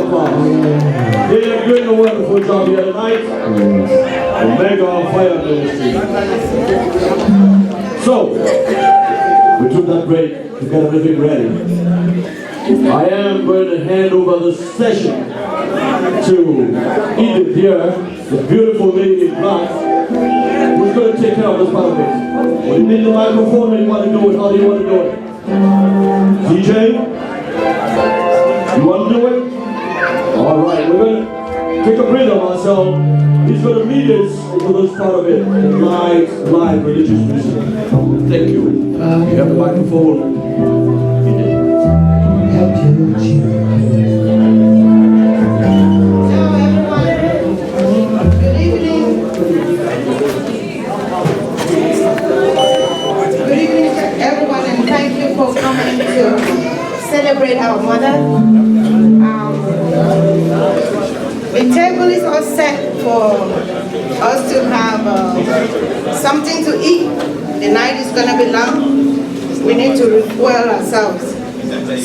of applause. They are doing a wonderful job here tonight. Omega Fire Ministry. So, we took that break to get everything ready. I am going to hand over the session to Edith here, the beautiful lady in black, who's going to take care of this part of it. When you need the microphone and you want to do it, how do you want to do it? DJ? You want to do it? Alright, we're going to take a breather Marcel. He's going to lead us into this part of it. Live religious music. Thank you. You have the microphone. For coming to celebrate our mother. The table is all set for us to have something to eat. The night is going to be long. We need to refuel ourselves.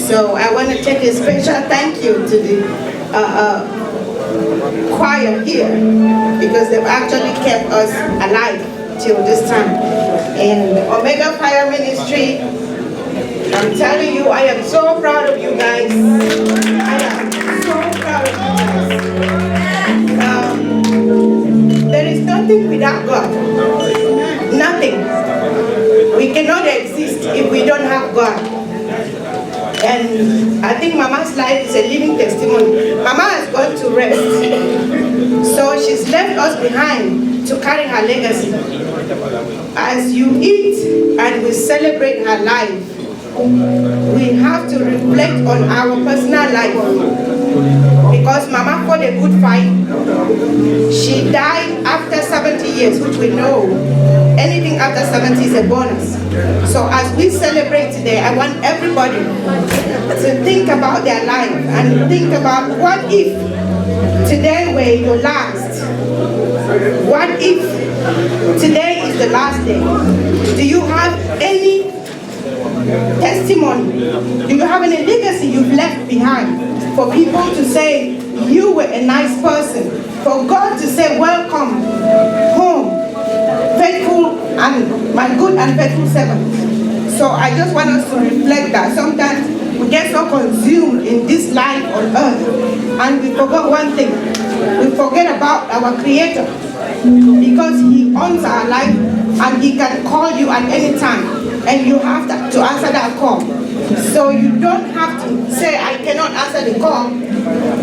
So I want to take a special thank you to the choir here, because they've actually kept us alive till this time. In Omega Fire Ministry, I'm telling you, I am so proud of you guys. I am so proud of you guys. There is nothing without God. Nothing. We cannot exist if we don't have God. And I think Mama's life is a living testimony. Mama has gone to rest. So she's left us behind to carry her legacy. As you eat and we celebrate her life, we have to reflect on our personal life, because Mama fought a good fight. She died after 70 years, which we know anything after 70 is a bonus. So as we celebrate today, I want everybody to think about their life and think about, what if today were your last? What if today is the last day? Do you have any testimony? Do you have any legacy you've left behind for people to say you were a nice person? For God to say, welcome home, faithful and my good and faithful servant. So I just want us to reflect that. Sometimes we get so consumed in this life on earth and we forgot one thing. We forget about our Creator, because He owns our life and He can call you at any time. And you have to answer that call. So you don't have to say, I cannot answer the call.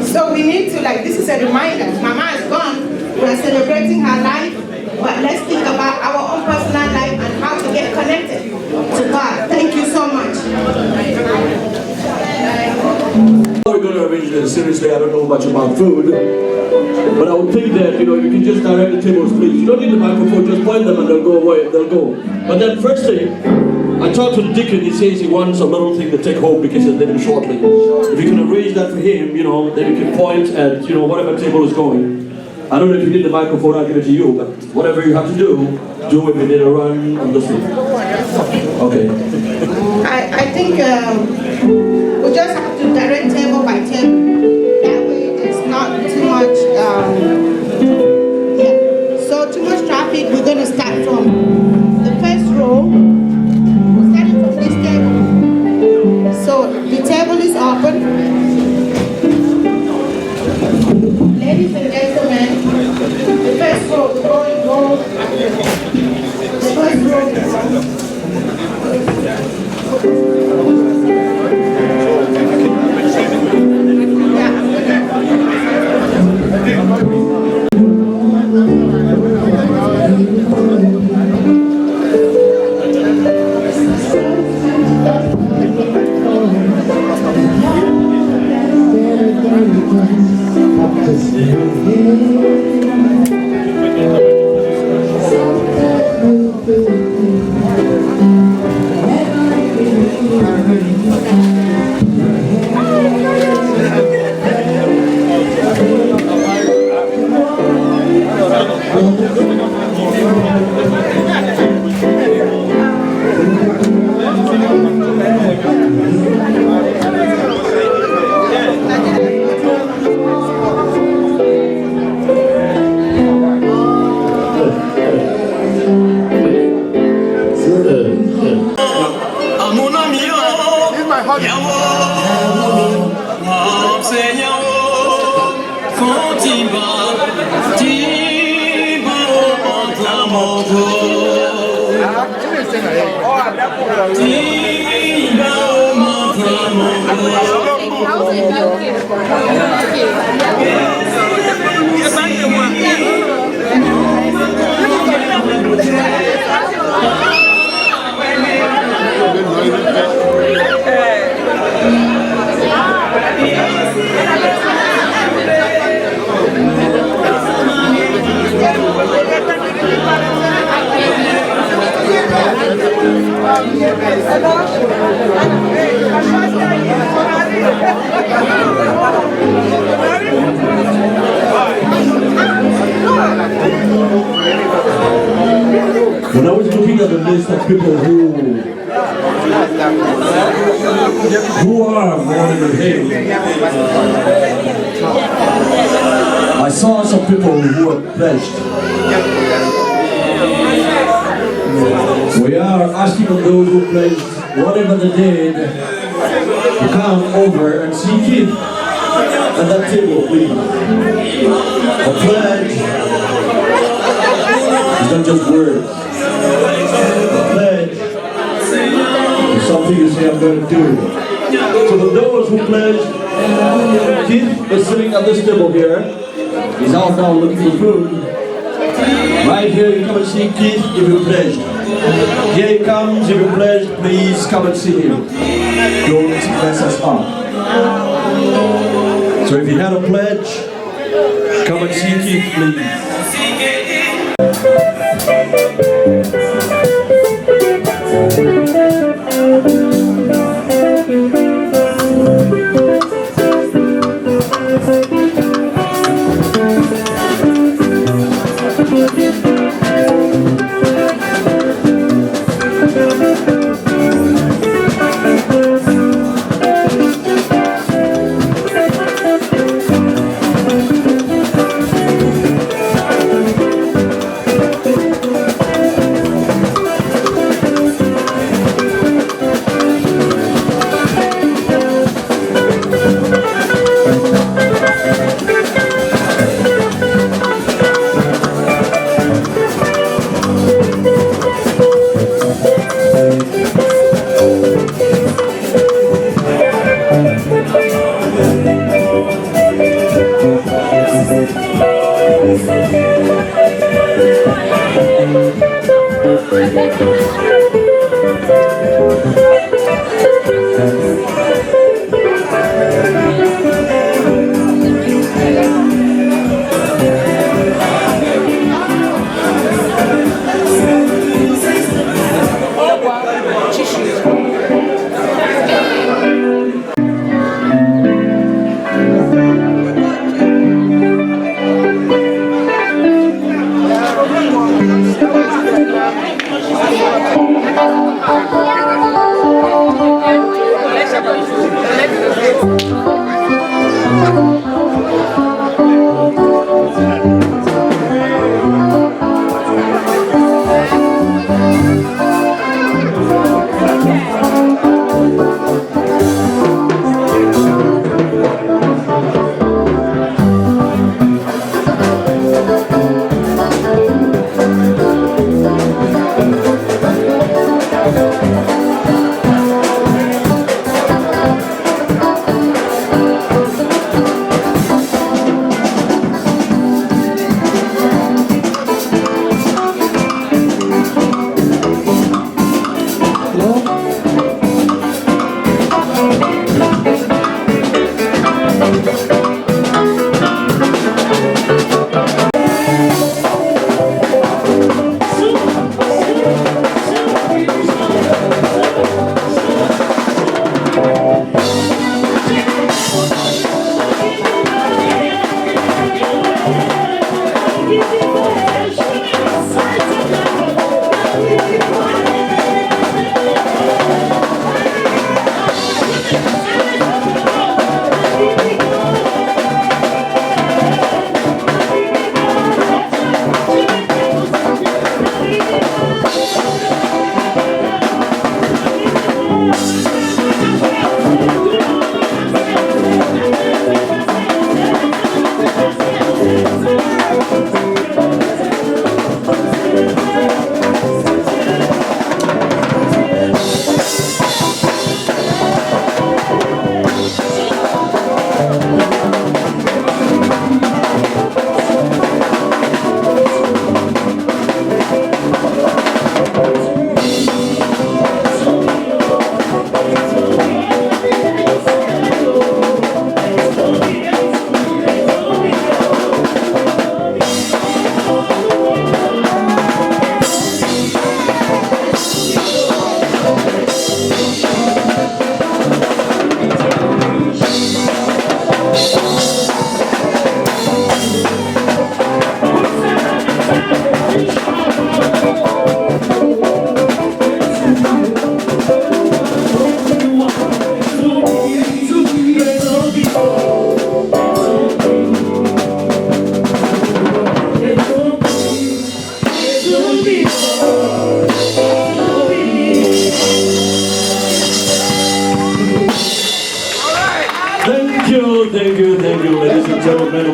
So we need to, this is a reminder. Mama is gone. We're celebrating her life. But let's think about our own personal life and how to get connected to God. Thank you so much. We're going to arrange this. Seriously, I don't know much about food. But I would think that, you can just direct the tables, please. You don't need the microphone, just point them and they'll go away. They'll go. But then first thing, I talked to the deacon. He says he wants a little thing to take home because he's leaving shortly. If you can arrange that for him, then you can point at, whatever table is going. I don't know if you need the microphone, I'll give it to you, but whatever you have to do it. We need a run on this thing. Okay. I think we just have to direct table by table. That way there's not too much, So too much traffic, we're going to start from the first row. We're starting from this table. So the table is open. Ladies and gentlemen, the first row, we're going to go. The first row is When I was looking at the list of people who are born in the hill, I saw some people who were pledged. We are asking of those who pledged, whatever they did, to come over and see Keith at that table, please. A pledge is not just words. A pledge is something you say, I'm going to do. So for those who pledged, Keith is sitting at this table here. He's out now looking for food. Right here, you come and see Keith if you pledged. Here he comes, if you pledged, please come and see him. Don't mess us up. So if you had a pledge, come and see Keith, please.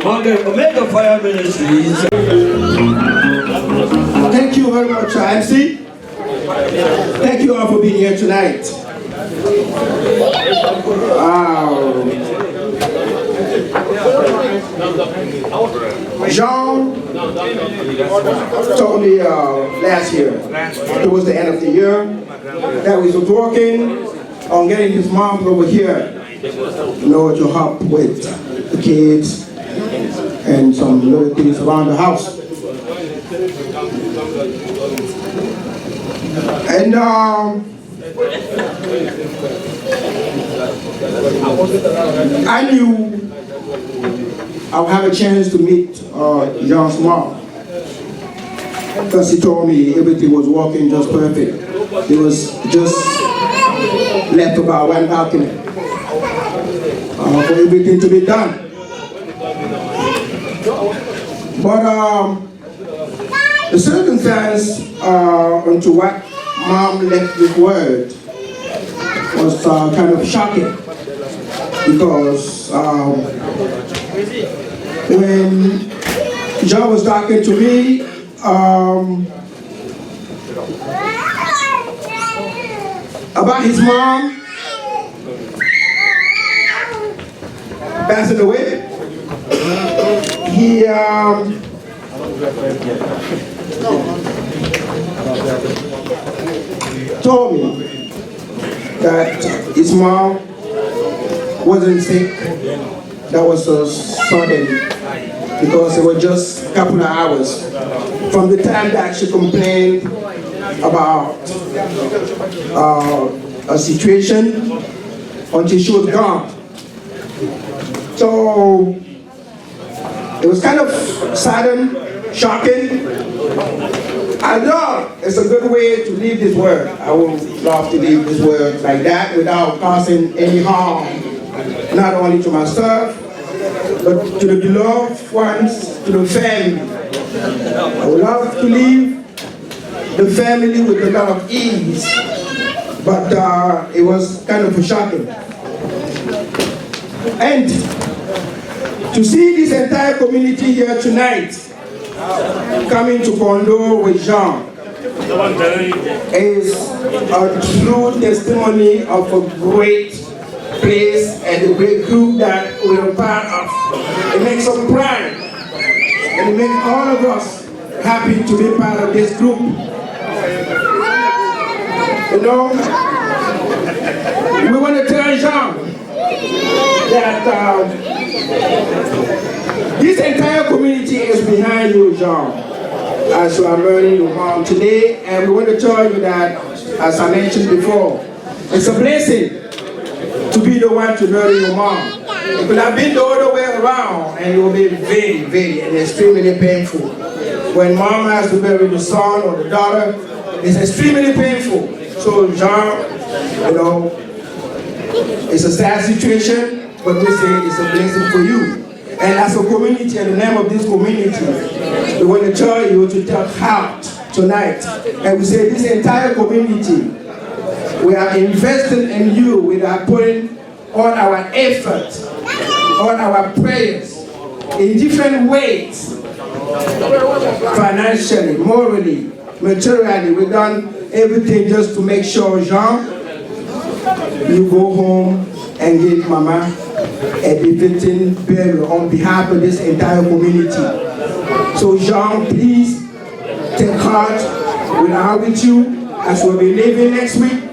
Omega Fire Ministries. Thank you very much, MC. Thank you all for being here tonight. Jean told me last year, towards the end of the year, that we was working on getting his mom over here, to help with the kids and some little things around the house. And I knew I would have a chance to meet Jean's mom, because he told me everything was working just perfect. It was just left about one document for everything to be done. But the circumstance onto what Mom left with word was kind of shocking, because when John was talking to me, about his mom passing away, he told me that his mom wasn't sick. That was so sudden, because it was just a couple of hours from the time that she complained about a situation until she was gone. So it was kind of sudden, shocking. I know it's a good way to leave this word. I would love to leave this word like that without causing any harm, not only to myself, but to the beloved ones, to the family. I would love to leave the family with a lot of ease, but it was kind of shocking. And to see this entire community here tonight coming to condole with Jean is a true testimony of a great place and a great group that we are part of. It makes us proud, and it makes all of us happy to be part of this group. We want to tell Jean that this entire community is behind you, Jean, as you are learning your mom today. And we want to tell you that, as I mentioned before, it's a blessing to be the one to learn your mom. It could have been the other way around, and it will be very, very and extremely painful. When mom has to bury the son or the daughter, it's extremely painful. So, Jean, it's a sad situation, but we say it's a blessing for you. And as a community, and the name of this community, we want to tell you to take heart tonight. And we say this entire community, we are investing in you. We are putting all our effort, all our prayers in different ways, financially, morally, materially. We've done everything just to make sure, Jean, you go home and give Mama a befitting burial on behalf of this entire community. So Jean, please take heart. We are with you as we'll be leaving next week.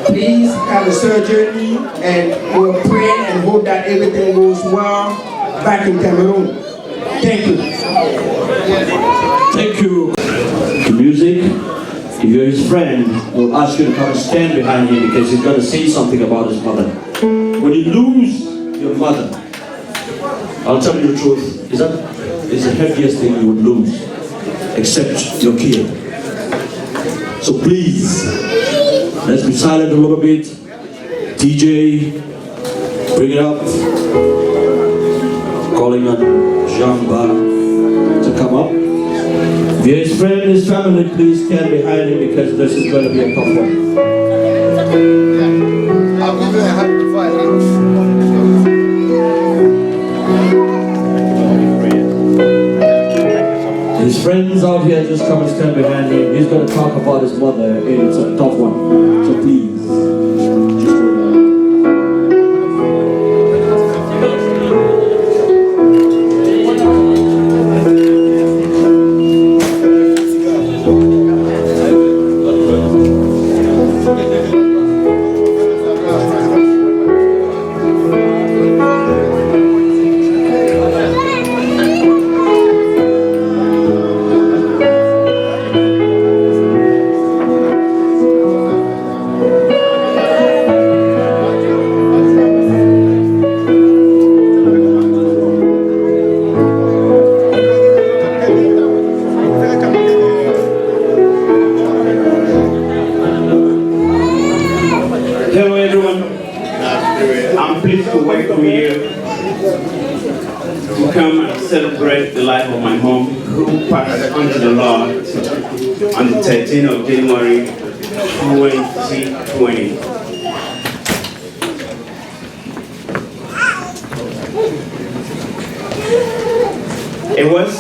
Please have a surgery, and we'll pray and hope that everything goes well back in Cameroon. Thank you. Thank you. The music. If you're his friend, we'll ask you to come and stand behind him, because he's going to say something about his mother. When you lose your mother, I'll tell you the truth, is that is the heaviest thing you would lose, except your kid. So please, let's be silent a little bit. DJ, bring it up. Calling on Jean Ba to come up. If you're his friend, his family, please stand behind him, because this is going to be a tough one. I'll give you a high five. His friends out here just come and stand behind him. He's going to talk about his mother, and it's a tough one. So please. Hello everyone, I'm pleased to welcome you to come and celebrate the life of my mom who passed on to the Lord on the 13th of January 2020. It was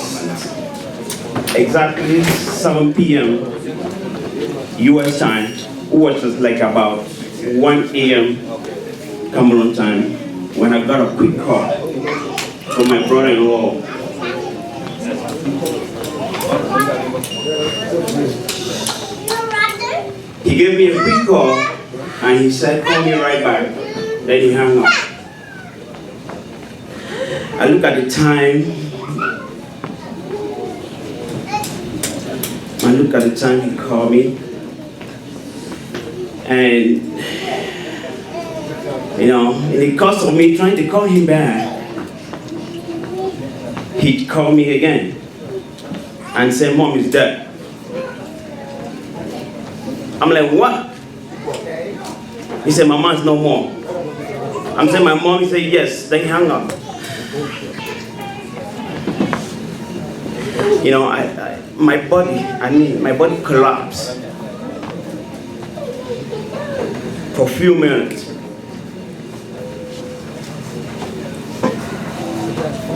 exactly 7 p.m. US time, which was like about 1 a.m. Cameroon time, when I got a quick call from my brother-in-law. He gave me a quick call and he said, call me right back. Then he hung up. I look at the time. He called me. And in the course of me trying to call him back, he called me again and said, Mom is dead. I'm like, what? He said, my mom's no more. I'm saying, my mom? He said, yes. Then he hung up. My body collapsed for a few minutes.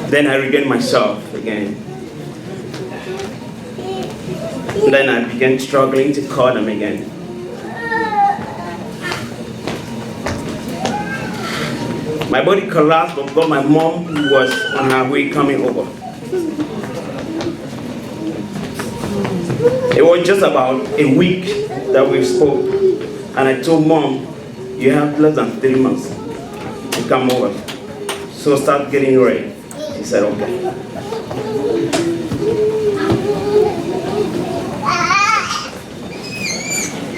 Then I regained myself again. Then I began struggling to call them again. My body collapsed because my mom was on her way coming over. It was just about a week that we spoke, and I told Mom, you have less than 3 months to come over, so start getting ready. She said, okay.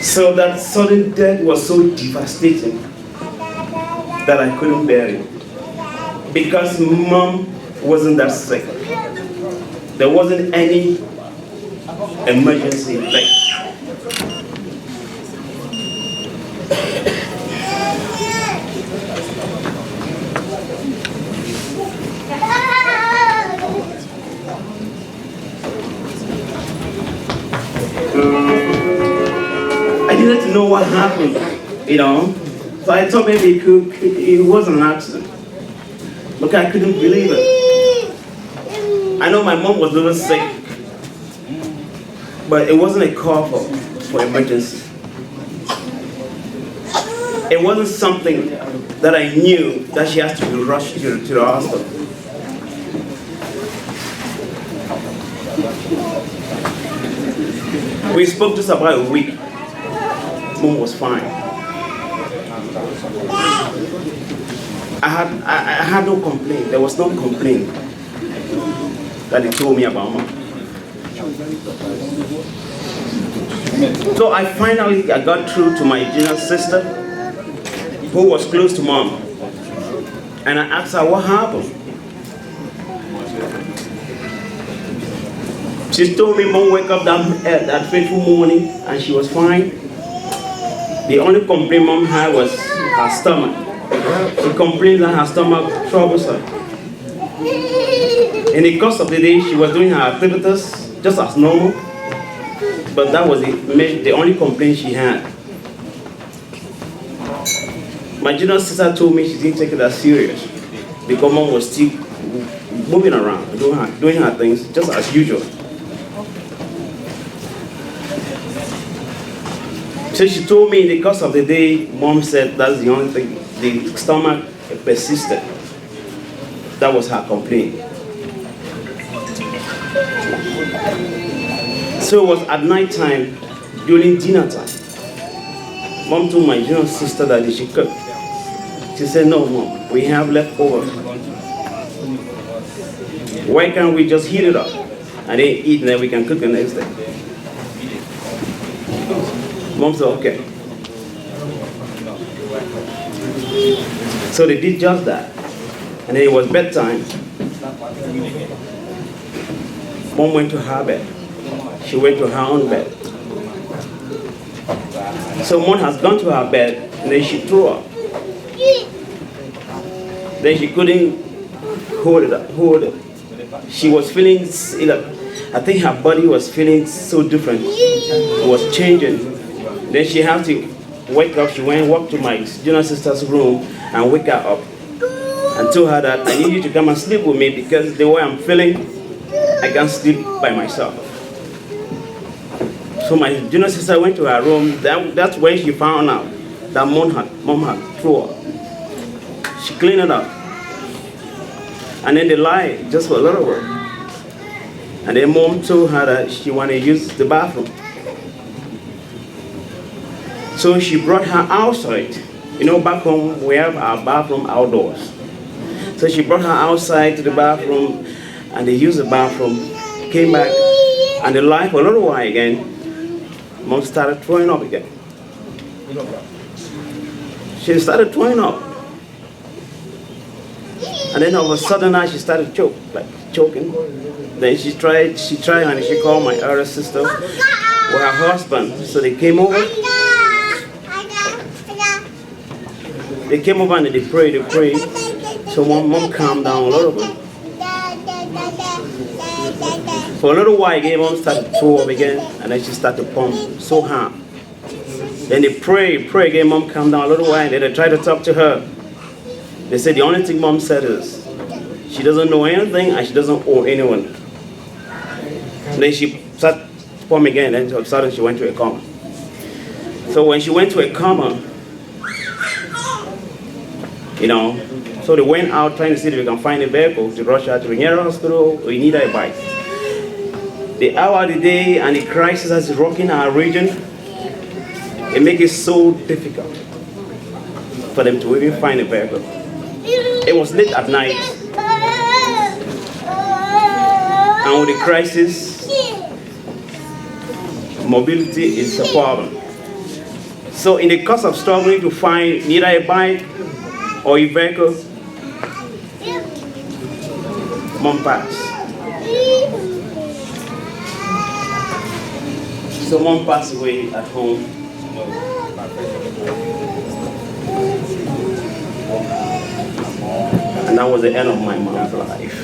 So that sudden death was so devastating that I couldn't bear it. Because Mom wasn't that sick. There wasn't any emergency. I needed to know what happened, So I thought maybe it was an accident. But I couldn't believe it. I know my mom was a little sick, but it wasn't a call for emergency. It wasn't something that I knew that she has to be rushed to the hospital. We spoke just about a week. Mom was fine. I had no complaint. There was no complaint that he told me about Mom. So I got through to my junior sister, who was close to Mom, and I asked her what happened. She told me Mom woke up that fateful morning and she was fine. The only complaint Mom had was her stomach. She complained that her stomach troubles her. In the course of the day, she was doing her activities just as normal, but that was the only complaint she had. My junior sister told me she didn't take it that serious because Mom was still moving around, doing her things just as usual. So she told me in the course of the day, Mom said that's the only thing. The stomach persisted. That was her complaint. So it was at night time, during dinner time. Mom told my junior sister that she cooked. She said, no, Mom, we have leftovers. Why can't we just heat it up and then eat and then we can cook the next day? Mom said, okay. So they did just that. And then it was bedtime. Mom went to her bed. She went to her own bed. So Mom has gone to her bed and then she threw up. Then she couldn't hold it. She was feeling, I think her body was feeling so different. It was changing. Then she had to wake up. She went and walked to my junior sister's room and wake her up. And told her that I need you to come and sleep with me because the way I'm feeling, I can't sleep by myself. So my junior sister went to her room. That's when she found out that Mom had threw up. She cleaned it up. And then they lied just for a little while. And then Mom told her that she wanted to use the bathroom. So she brought her outside. You know, back home we have our bathroom outdoors. So she brought her outside to the bathroom and they used the bathroom, came back, and they lied for a little while again. Mom started throwing up again. She started throwing up. And then all of a sudden now she started choking. Then she tried and she called my elder sister with her husband. So they came over. They came over and they prayed. So Mom calmed down a little bit. For a little while again, Mom started to throw up again, and then she started to pump so hard. Then they pray again, Mom calmed down a little while, and then they tried to talk to her. They said the only thing Mom said is, she doesn't know anything and she doesn't owe anyone. And then she started pumping again, and then all of a sudden she went to a coma. So when she went to a coma, so they went out trying to see if they can find a vehicle to rush her to the nearest hospital or you need a bike. The hour of the day and the crisis that's rocking our region, it makes it so difficult for them to even find a vehicle. It was late at night, and with the crisis, mobility is a problem. So in the course of struggling to find either a bike or a vehicle, Mom passed. So Mom passed away at home. And that was the end of my mom's life.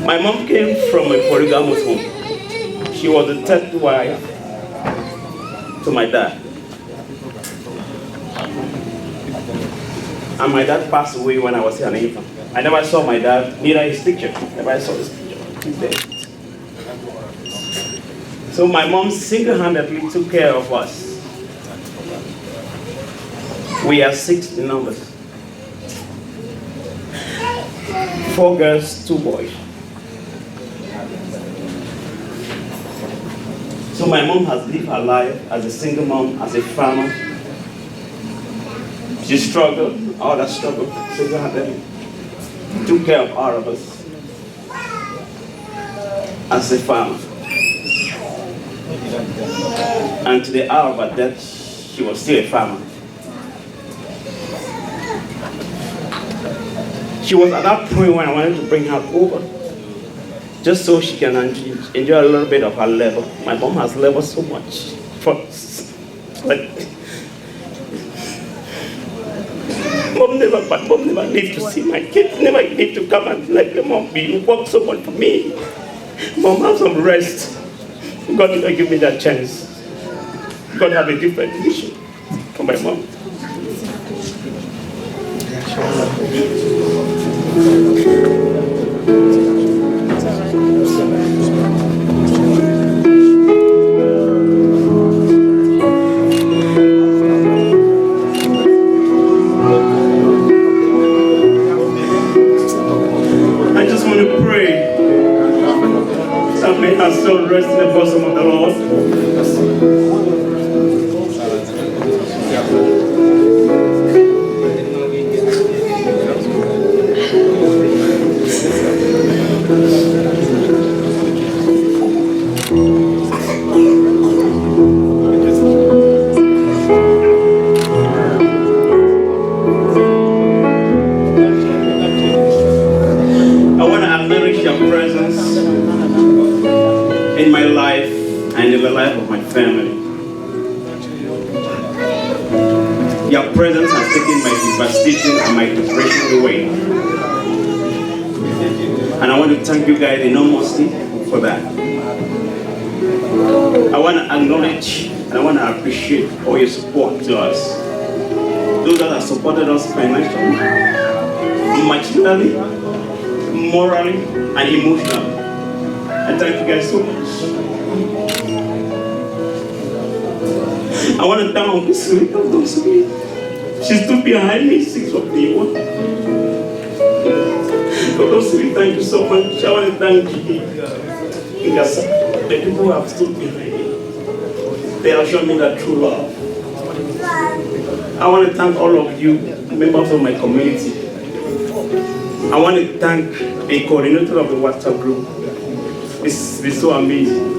My mom came from a polygamous home. She was the third wife to my dad. And my dad passed away when I was an infant. I never saw my dad, neither his picture. Never saw his picture. He's dead. So my mom single-handedly took care of us. We are 6 in numbers. 4 girls, 2 boys. So my mom has lived her life as a single mom, as a farmer. She struggled, all that struggle, single-handedly. Took care of all of us as a farmer. And to the hour of her death, she was still a farmer. She was at that point when I wanted to bring her over, just so she can enjoy a little bit of her labor. My mom has labored so much for us. Mom never lived to see my kids, never lived to come and let the mom be. You work so much for me. Mom, have some rest. God did not give me that chance. God have a different vision for my mom. soul rest in the bosom of the Lord. I want to acknowledge your presence in my life and in the life of my family. Your presence has taken my devastation and my depression away. And I want to thank you guys enormously for that. I want to acknowledge and I want to appreciate all your support to us. Those that have supported us financially, materially, morally, and emotionally. I thank you guys so much. I want to thank Uncle Sweet. She stood behind me 6 of day one. Uncle Sweet, thank you so much. I want to thank you. The people who have stood behind me. They have shown me that true love. I want to thank all of you, members of my community. I want to thank the coordinator of the WhatsApp group. It's so amazing.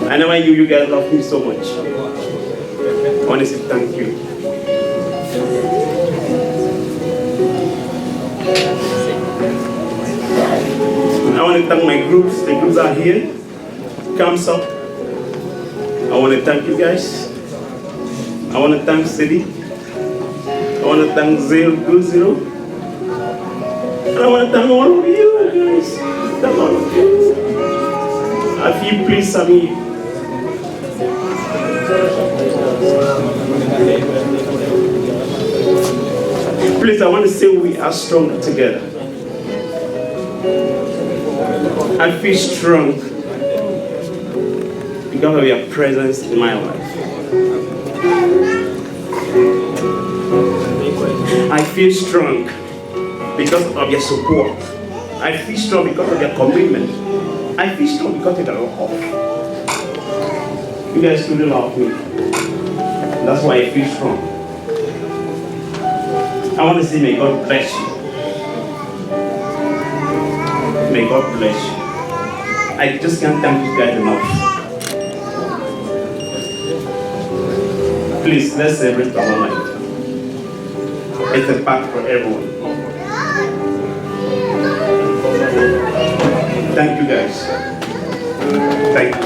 I never knew you guys love me so much. I want to say thank you. I want to thank my groups. The groups are here. Comes up. I want to thank you guys. I want to thank City. I want to thank Zero Good Zero. And I want to thank all of you guys. Thank all of you. I feel pleased, Sammy. Please, I want to say we are strong together. I feel strong because of your presence in my life. I feel strong because of your support. I feel strong because of your commitment. I feel strong because of your love. You guys truly love me. That's why I feel strong. I want to say may God bless you. May God bless you. I just can't thank you guys enough. Please, let's celebrate our life. It's a pact for everyone. Thank you guys. Thank you.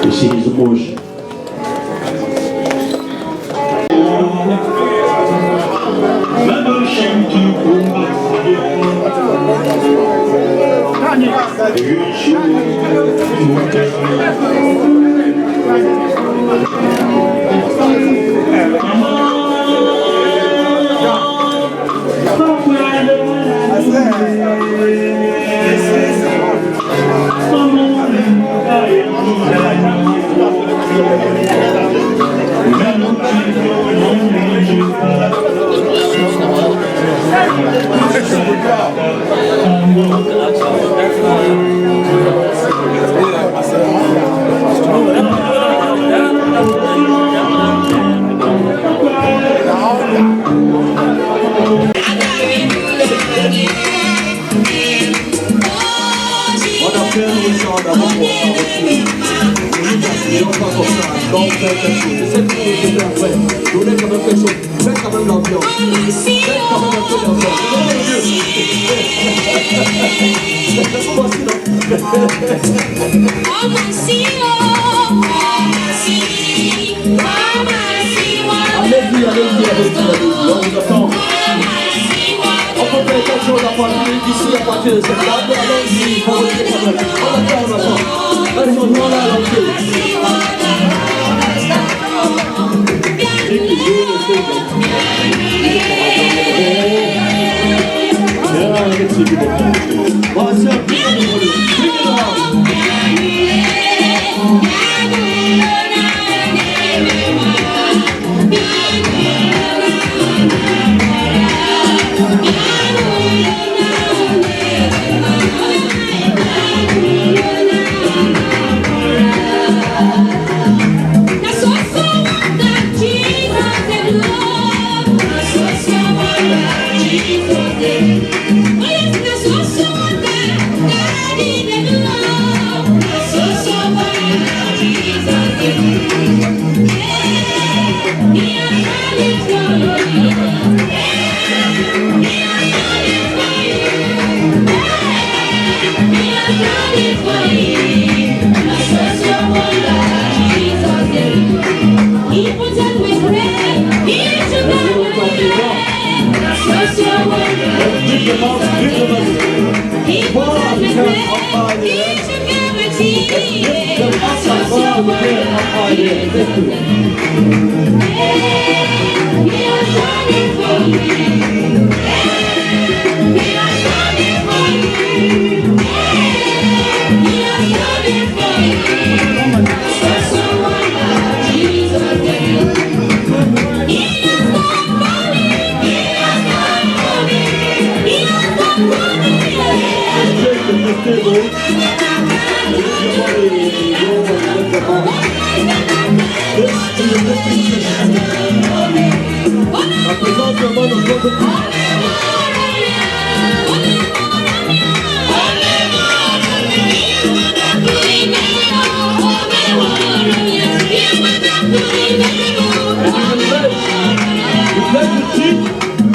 You see his emotion.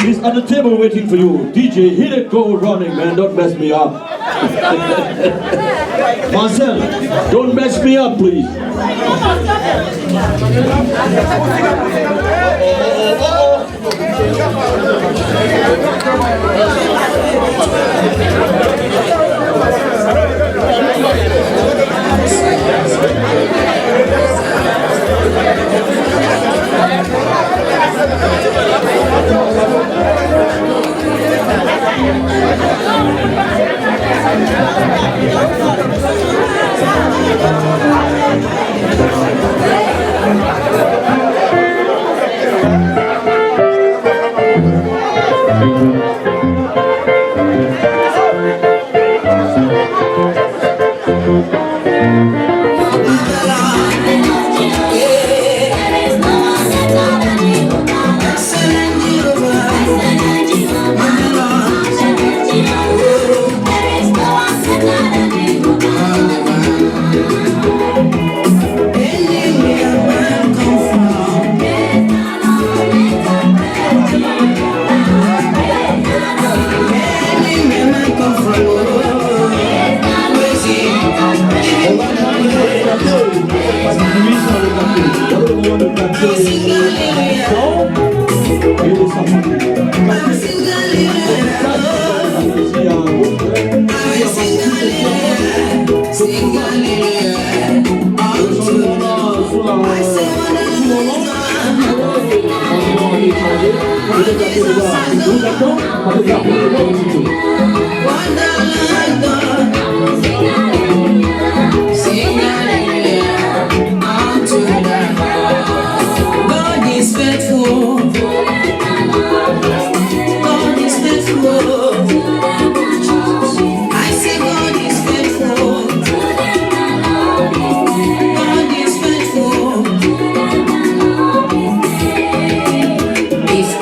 He's at the table waiting for you. DJ, hit it, go running, man. Don't mess me up. Marcel, don't mess me up, please.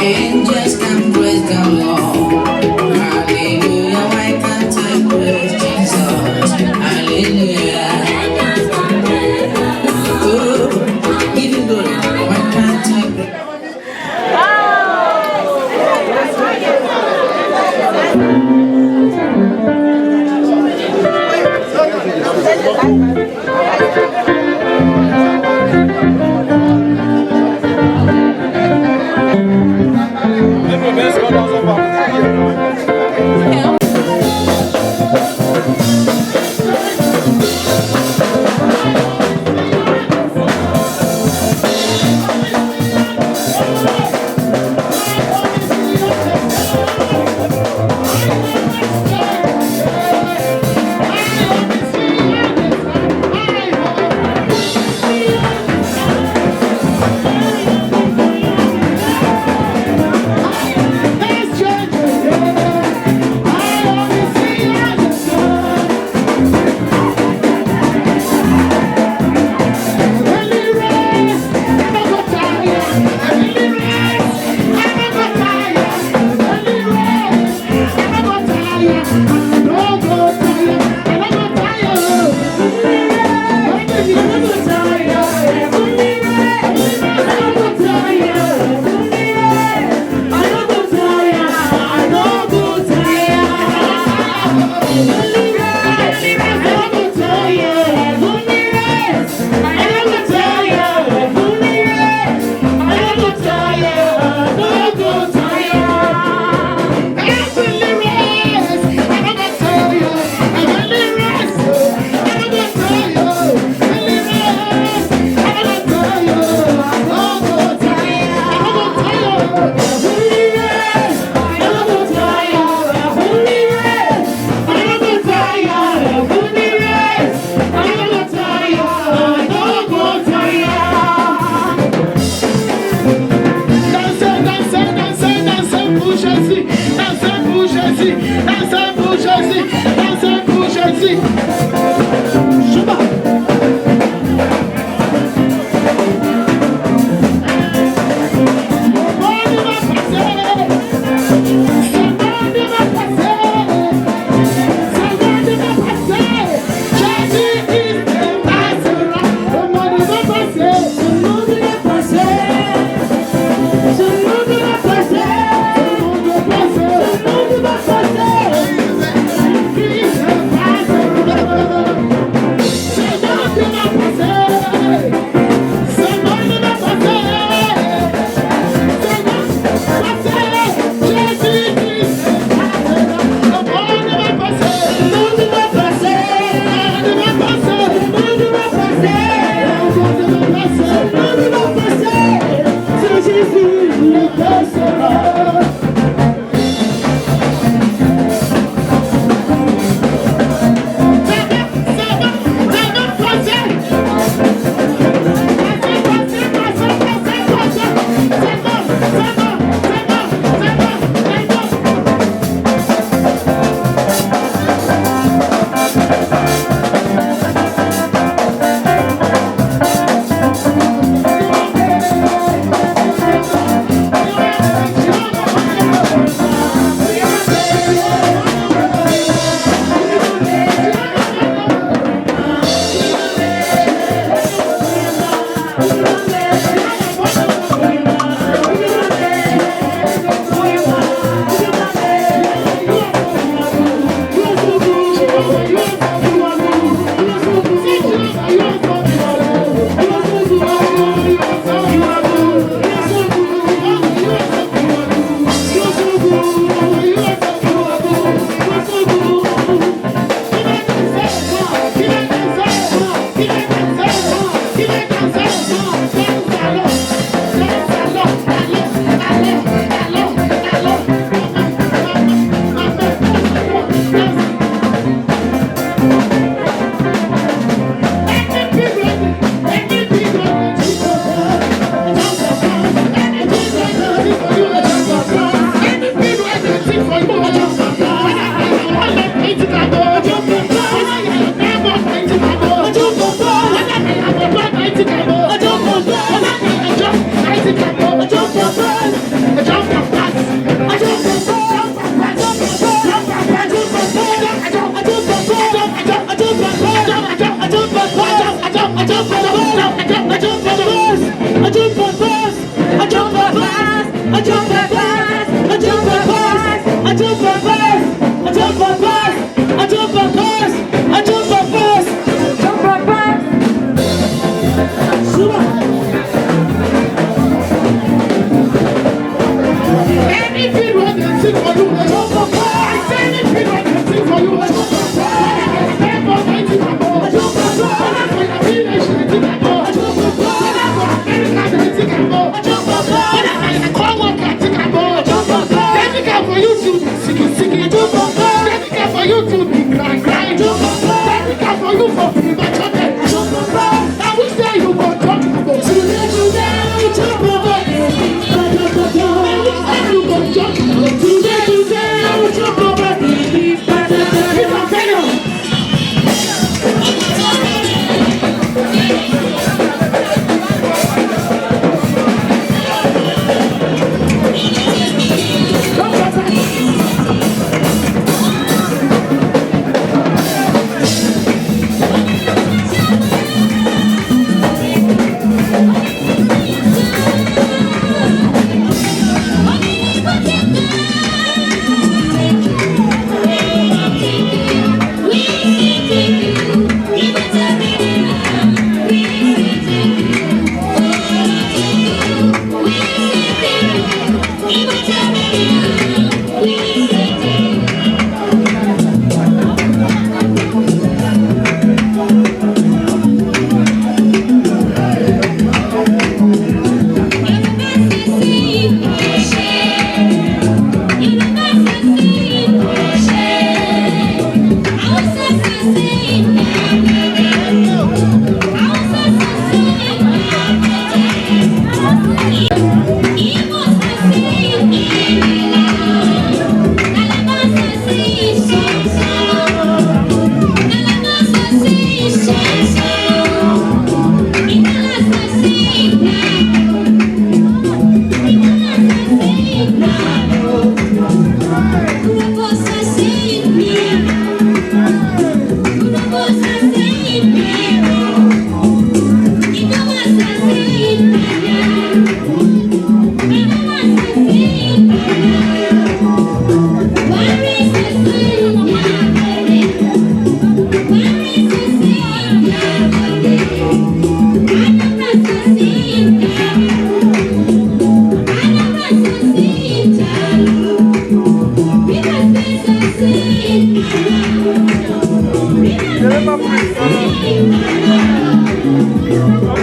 Angels can praise the Lord. Hallelujah, why can't I praise Jesus?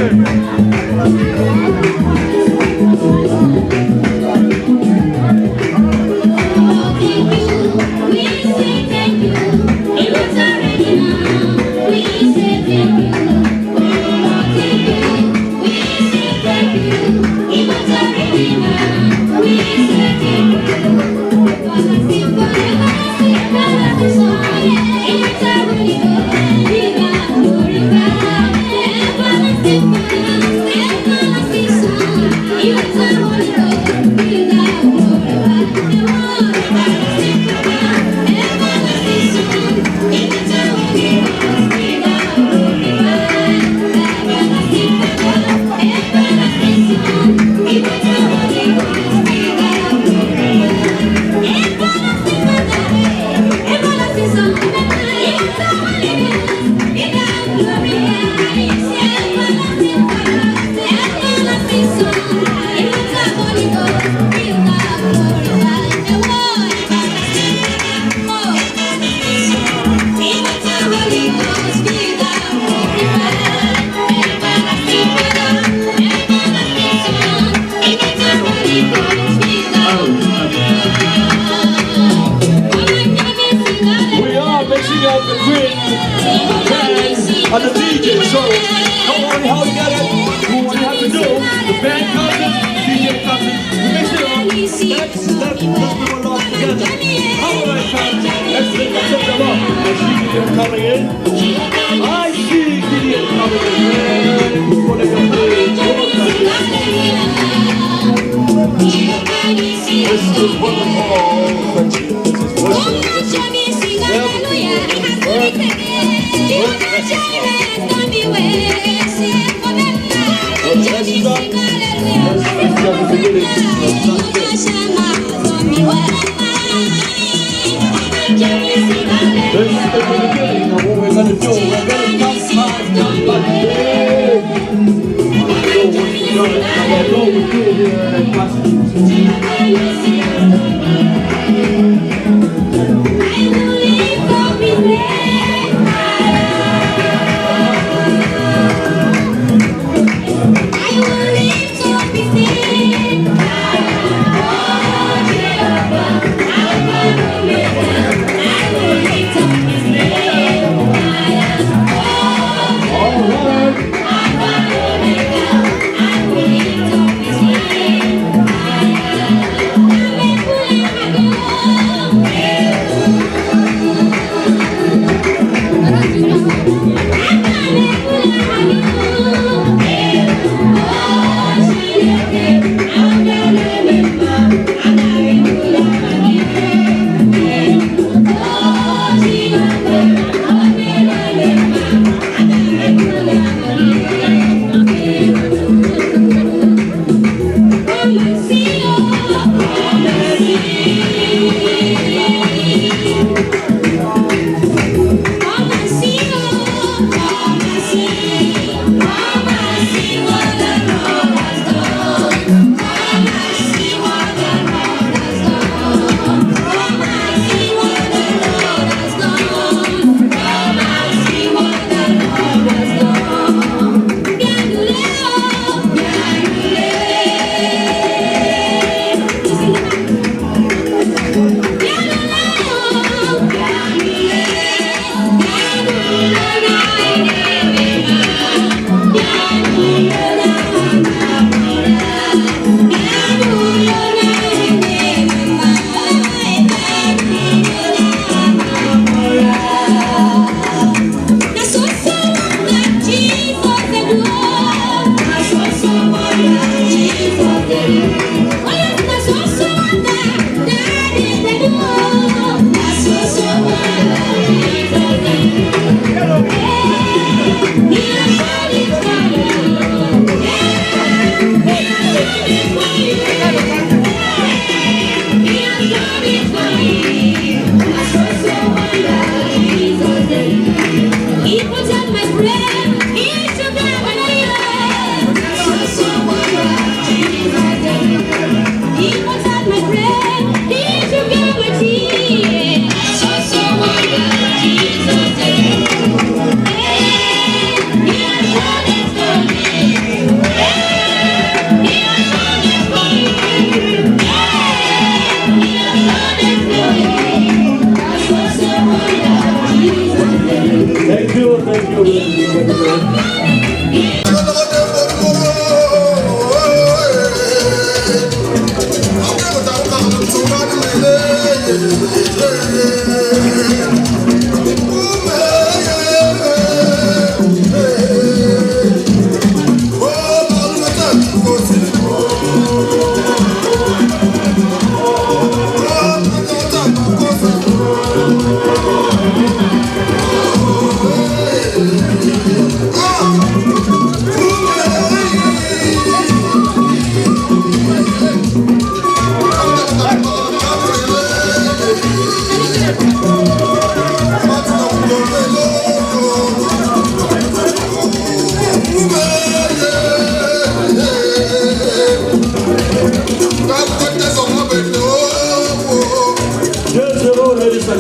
Okay. So, don't worry how you get it. Do what you have to do. The band comes in, DJ comes in, we mix it up. Let's do a lot together. Alright, fans, let's take them up. I see Gideon coming in. I see Gideon coming in. Before they can play, this is wonderful. This is worship. This is the beginning of what we're going to do. We're going to come back. I know we do here at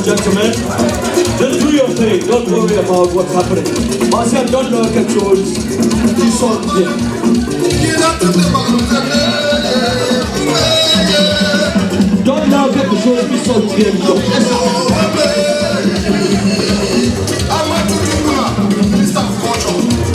Gentlemen, just do your thing. Don't worry about what's happening. Marcia, don't look at yours. You saw it. Don't now get the show. You saw it.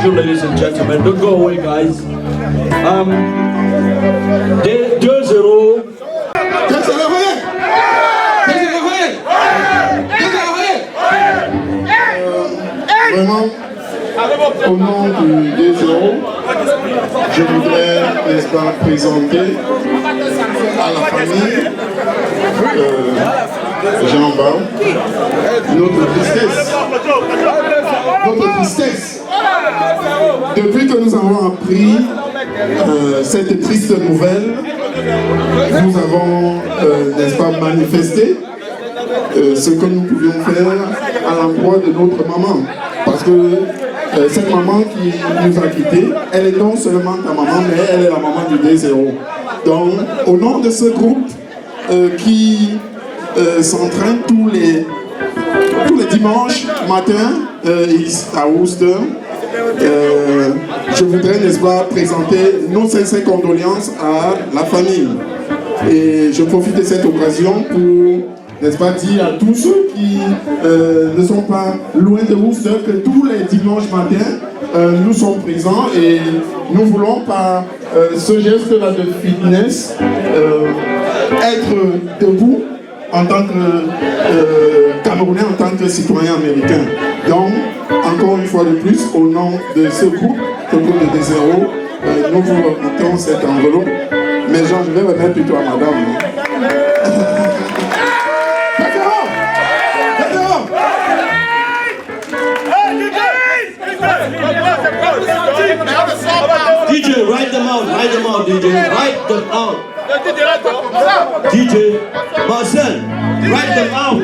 you, ladies and gentlemen. Don't go away, guys. 2-0. Vraiment, au nom du 2-0, je voudrais, n'est-ce pas, présenter à la famille Jean Bart notre tristesse. Notre tristesse. Depuis que nous avons appris cette triste nouvelle, nous avons, n'est-ce pas, manifesté ce que nous pouvions faire à l'endroit de notre maman. Parce que cette maman qui nous a quittés, elle est non seulement ta maman, mais elle est la maman du 2-0. Donc, au nom de ce groupe qui s'entraîne tous les dimanches matin à Worcester, je voudrais, n'est-ce pas, présenter nos sincères condoléances à la famille. Et je profite de cette occasion pour, n'est-ce pas, dire à tous ceux qui ne sont pas loin de Worcester que tous les dimanches matins, nous sommes présents et nous voulons par ce geste-là de fitness être debout en tant que Camerounais, en tant que citoyen américain. Donc, encore une fois de plus, au nom de ce groupe de 2-0, nous vous remettons cette enveloppe. Mais Jean, je vais remettre plutôt à madame. DJ, write them out, DJ, write them out. DJ, Marcel, write them out.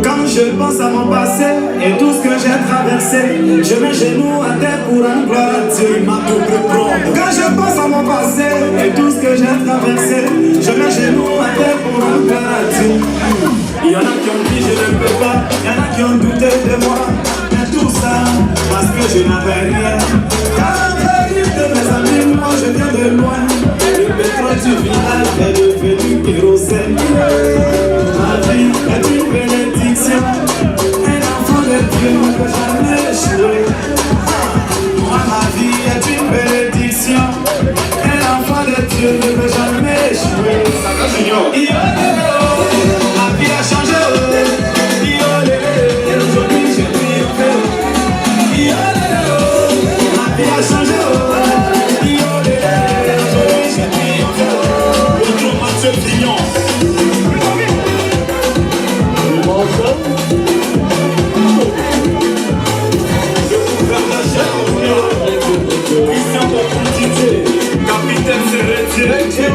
Quand je pense à mon passé et tout ce que j'ai traversé, je mets genoux à terre pour rendre gloire à Dieu, il m'a tout pu prendre. Quand je pense à mon passé et tout ce que j'ai traversé, je mets genoux à terre pour rendre gloire à Dieu. Il y en a qui ont dit je ne peux pas, il y en a qui ont douté de moi, mais tout ça parce que je n'avais rien. Car la vérité de mes amis, moi je viens de loin. Le pétrole du village est devenu kérosène. Ma vie est une bénédiction, un enfant de Dieu ne peut jamais échouer. Moi ma vie est une bénédiction, un enfant de Dieu ne peut jamais échouer. Ma vie a changé, aujourd'hui je triomphé. Ma vie a changé, aujourd'hui je triomphé. Le tour Mathieu Pignon. Christian Populité, capitaine Serretier.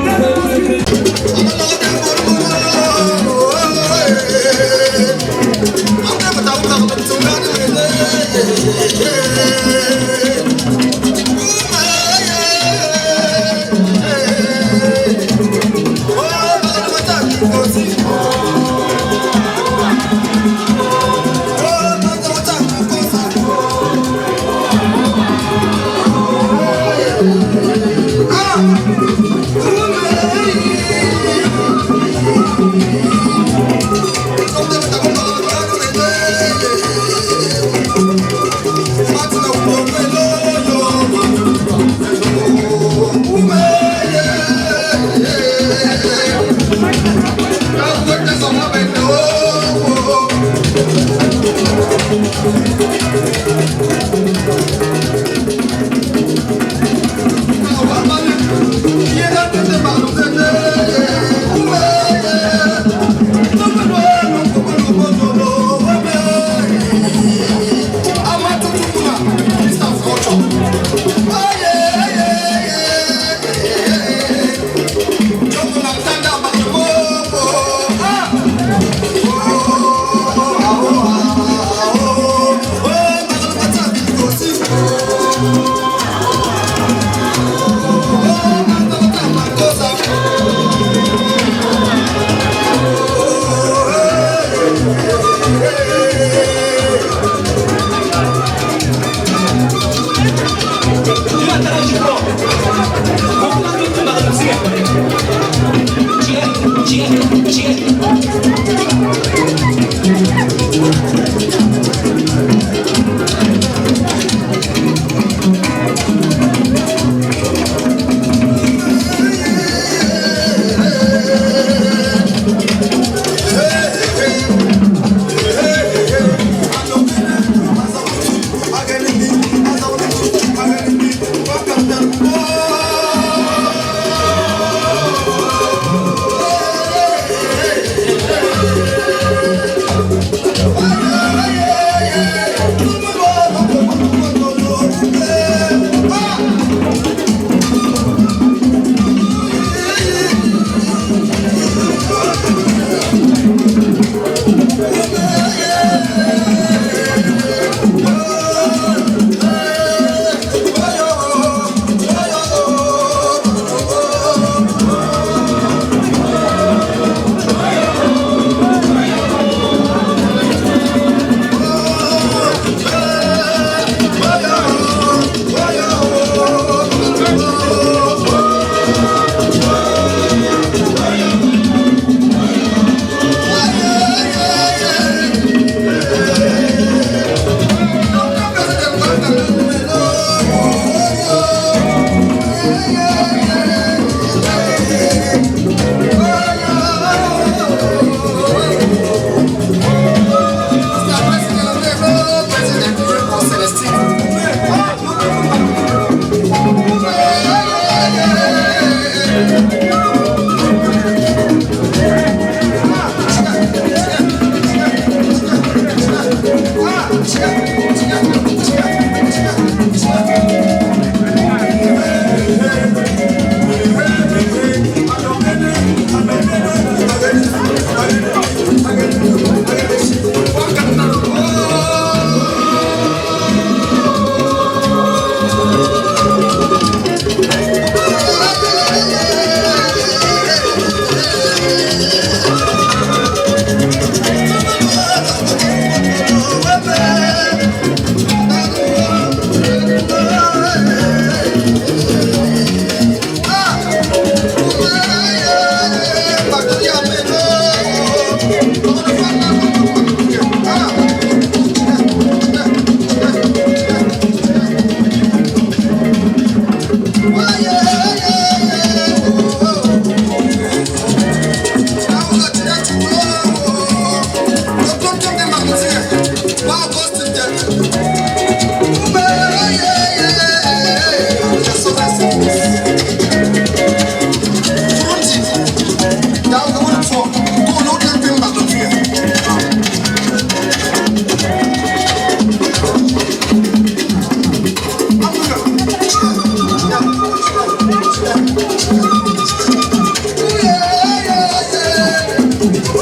Yeah.